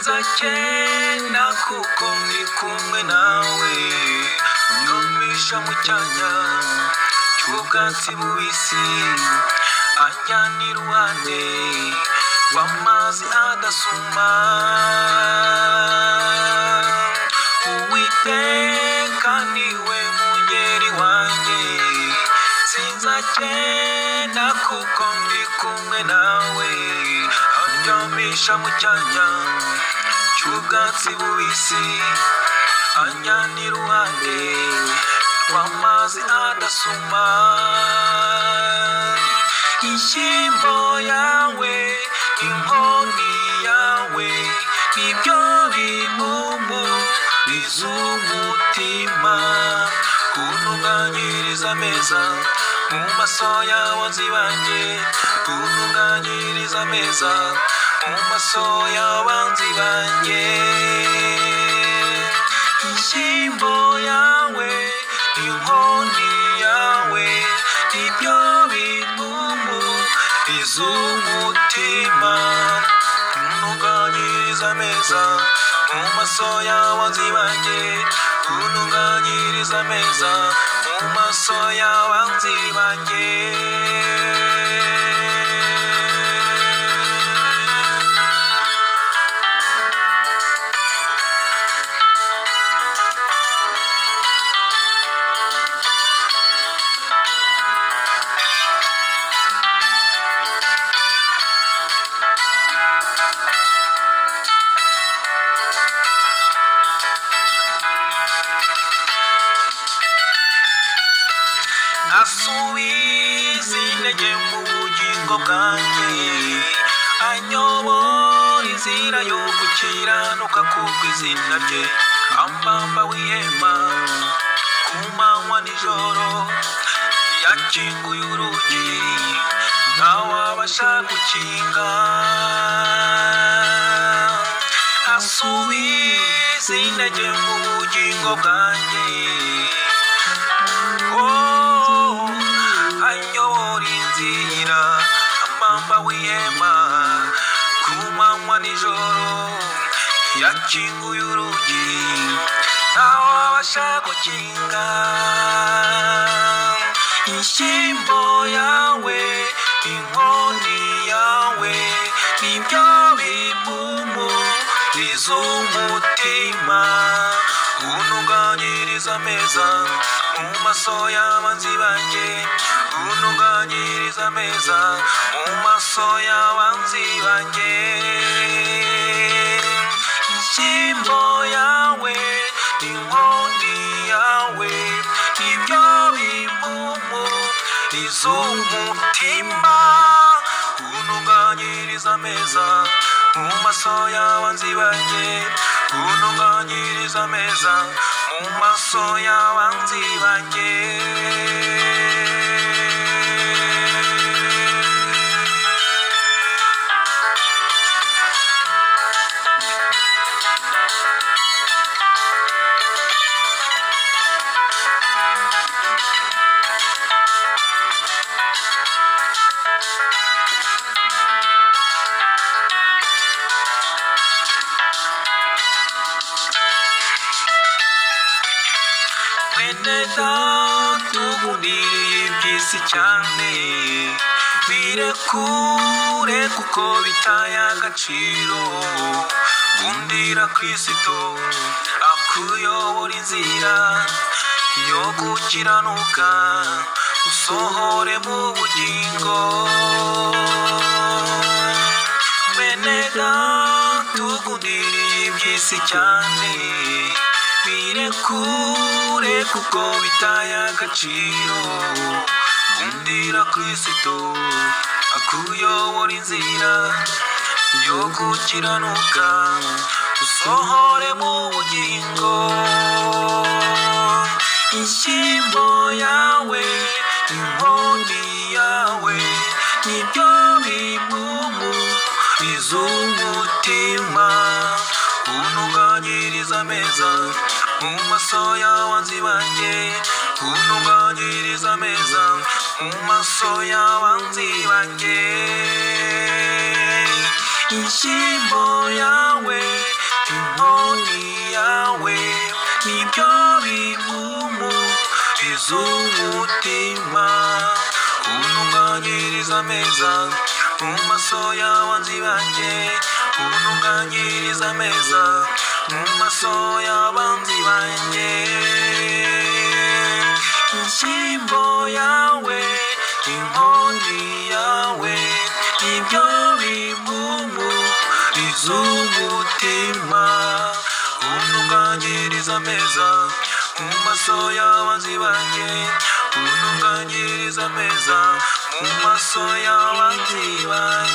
sinzakena kuko ndi kumwe nawe unyumisha mu cyanya cy'ubwatsi bubisi anjyana iruhande rw'amazi adasuma Uwiteka niwe mungeri wanjye sinzakena kuko ndi kumwe nawe anjyamisha mu cyanya cy'ubwatsi bubisi anjyana iruhande rw'amazi adasuma inshyimbo yawe inkoni yawe nibyo bimpumuriza umutima kuntunganyiriza ameza mu maso y'abanzi banjye kuntunganyiriza ameza mu maso y'abanzi banjye inshyimbo yawe inkoni yawe nibyo bimpumuriza umutima kuntunganyiriza ameza mu maso y'abanzi banjye kuntunganyiriza ameza mu maso y'abanzi banjye asubiza intege mu bugingo bwanjye anyobora inzira yo gukiranuka kubw'izina rye ambamba w'ihema ku manywa nijoro yakinguye urugi ntawabasha gukinga asubiza intege mu bugingo bwanjye anyobora inzira ambamba w'ihema ku manywa nijoro yakinguye urugi ntawabasha gukinga inshyimbo yawe inkoni yawe nibyo bimpumuriza umutima kuntunganyiriza ameza mu maso y'abanzi banjye kuntunganyiriza ameza mu maso y'abanzi banjye inshyimbo yawe inkoni yawe nibyo bimpumuriza umutima kuntunganyiriza ameza mu maso y'abanzi banjye kuntunganyiriza ameza mu maso y'abanzi banjye tugundiriye iby'isi cyane birekure kuko bitaye agaciro gundira Kristo akuyobora inzira yo gukiranuka usohore mu bugingo tugundiriye iby'isi cyane birekure kuko bitaye agaciro gundira Kristo akuyobora inzira yo gukiranuka usohore mu bugingo inshyimbo yawe inkoni yawe nibyo bimpumuriza umutima kuntunganyiriza ameza mu maso y'abanzi banjye kuntunganyiriza ameza mu maso y'abanzi banjye inshyimbo yawe iz'umutima untunganyiriza ameza mu maso y'abanzi banjye untunganyiriza ameza mu maso y'abanzi banjye inshyimbo yawe inkoni yawe ibyo bimumu iz'umutima untunganyiriza ameza mu maso y'abanzi banjye untunganyiriza ameza mu maso y'abanzi banjye